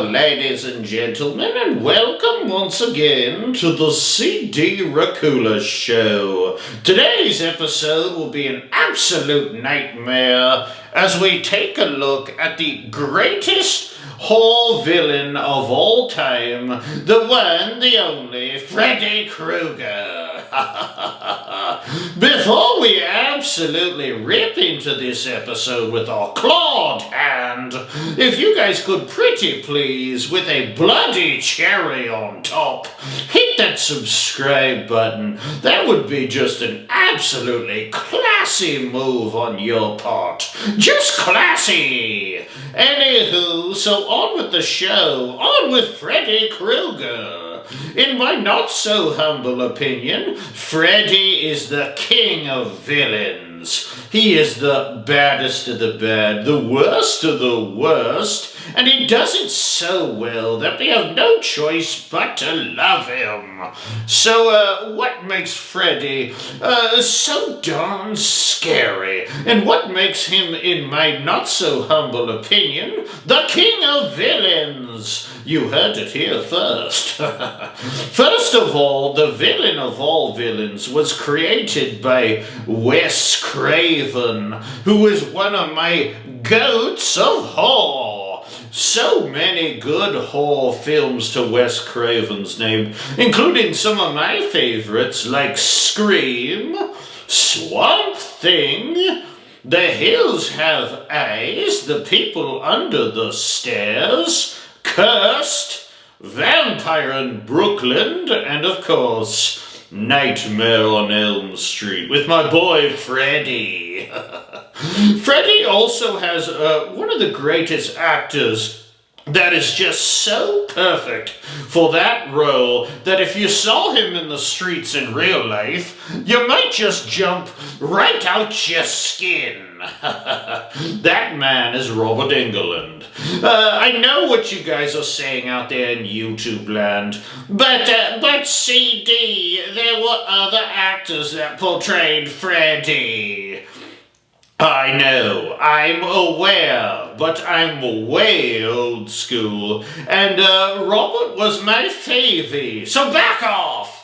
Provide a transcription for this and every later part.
ladies and gentlemen, and welcome once again to the CD Racoola Show. Today's episode will be an absolute nightmare as we take a look at the greatest horror villain of all time, the one, the only, Freddy Krueger. Before we absolutely rip into this episode with our clawed hand, if you guys could pretty please, with a bloody cherry on top, hit that subscribe button. That would be just an absolutely classy move on your part. Just classy! Anywho, so on with the show, on with Freddy Krueger. In my not-so-humble opinion, Freddy is the king of villains. He is the baddest of the bad, the worst of the worst, and he does it so well that we have no choice but to love him. So, what makes Freddy so darn scary? And what makes him, in my not-so-humble opinion, the king of villains? You heard it here first. First of all, the villain of all villains was created by Wes Craven, who is one of my goats of horror. So many good horror films to Wes Craven's name, including some of my favorites like Scream, Swamp Thing, The Hills Have Eyes, The People Under the Stairs, Cursed, Vampire in Brooklyn, and of course, Nightmare on Elm Street with my boy Freddy. Freddy also has one of the greatest actors that is just so perfect for that role that if you saw him in the streets in real life, you might just jump right out your skin. That man is Robert Englund. I know what you guys are saying out there in YouTube land, but CD, there were other actors that portrayed Freddy. I know, I'm aware, but I'm way old school, and Robert was my favy, so back off!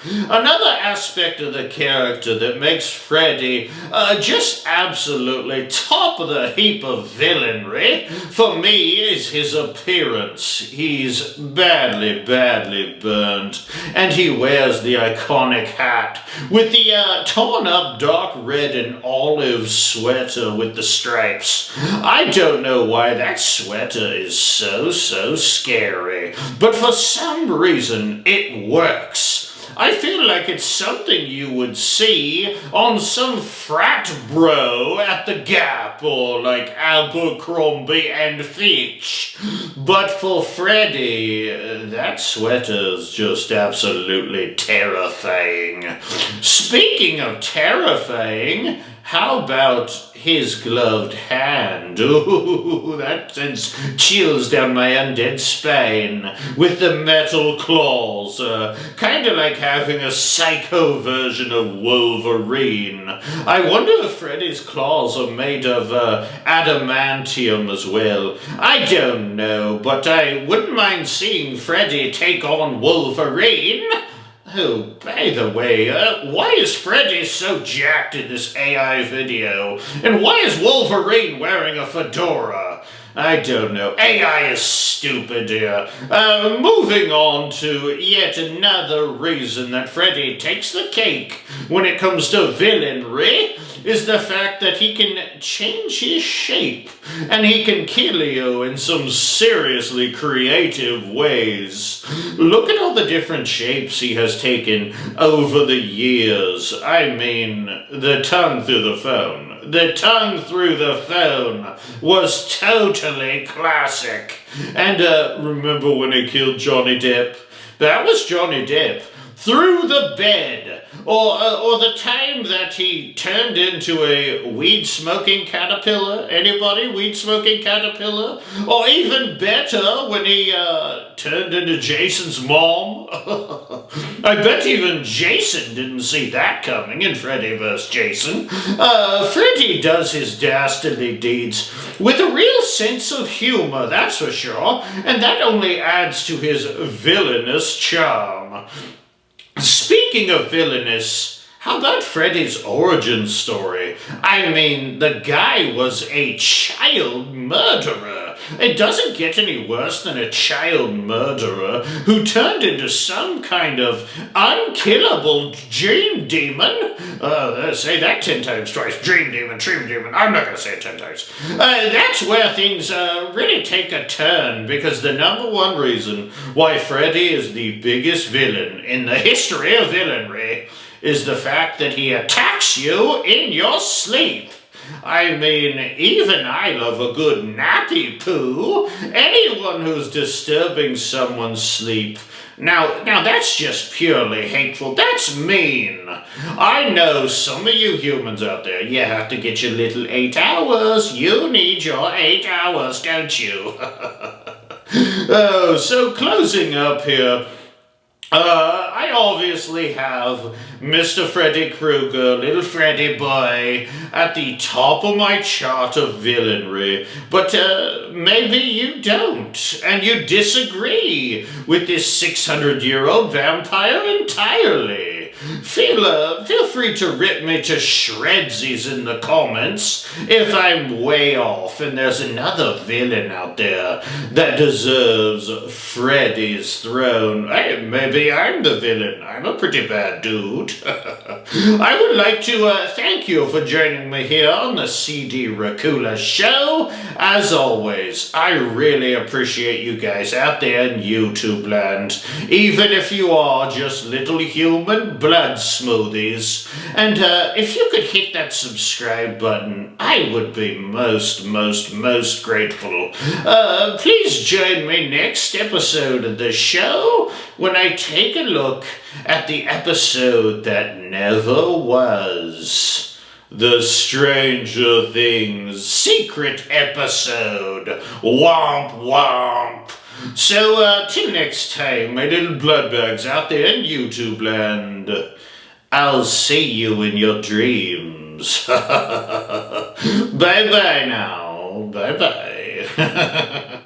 Another aspect of the character that makes Freddy just absolutely top of the heap of villainry for me is his appearance. He's badly, badly burnt, and he wears the iconic hat with the torn up dark red and olive sweater with the stripes. I don't know why that sweater is so scary, but for some reason it works. I feel like it's something you would see on some frat bro at the Gap or like Abercrombie and Fitch. But for Freddy, that sweater's just absolutely terrifying. Speaking of terrifying, how about his gloved hand? Ooh, that sends chills down my undead spine with the metal claws. Kinda like having a psycho version of Wolverine. I wonder if Freddy's claws are made of adamantium as well. I don't know, but I wouldn't mind seeing Freddy take on Wolverine. Oh, by the way, why is Freddy so jacked in this AI video? And why is Wolverine wearing a fedora? I don't know. AI is stupid here. Moving on to yet another reason that Freddy takes the cake when it comes to villainry is the fact that he can change his shape and he can kill you in some seriously creative ways. Look at all the different shapes he has taken over the years. I mean, the tongue through the phone. The tongue through the phone was totally classic. And remember when he killed Johnny Depp? That was Johnny Depp. Through the bed. Or the time that he turned into a weed-smoking caterpillar. Anybody? Weed-smoking caterpillar? Or even better, when he turned into Jason's mom. I bet even Jason didn't see that coming in Freddy vs. Jason. Freddy does his dastardly deeds with a real sense of humor, that's for sure, and that only adds to his villainous charm. Speaking of villainous, how about Freddy's origin story? I mean, the guy was a child murderer. It doesn't get any worse than a child murderer who turned into some kind of unkillable dream demon. Say that 10 times twice. Dream demon, dream demon. I'm not going to say it 10 times. That's where things really take a turn, because the number one reason why Freddy is the biggest villain in the history of villainry is the fact that he attacks you in your sleep. I mean, even I love a good nappy poo. Anyone who's disturbing someone's sleep. Now that's just purely hateful. That's mean. I know some of you humans out there, you have to get your little 8 hours. You need your 8 hours, don't you? Oh, so closing up here. I obviously have Mr. Freddy Krueger, little Freddy boy, at the top of my chart of villainry, but maybe you don't, and you disagree with this 600-year-old vampire entirely. Feel free to rip me to shredsies in the comments if I'm way off and there's another villain out there that deserves Freddy's throne. Hey, maybe I'm the villain. I'm a pretty bad dude. I would like to thank you for joining me here on the CD Racoola Show. As always, I really appreciate you guys out there in YouTube land, even if you are just little human blood smoothies. And if you could hit that subscribe button, I would be most grateful. Please join me next episode of the show when I take a look at the episode that never was. The Stranger Things secret episode. Womp womp. So, till next time, my little bloodbags out there in YouTube land, I'll see you in your dreams. Bye-bye now. Bye-bye.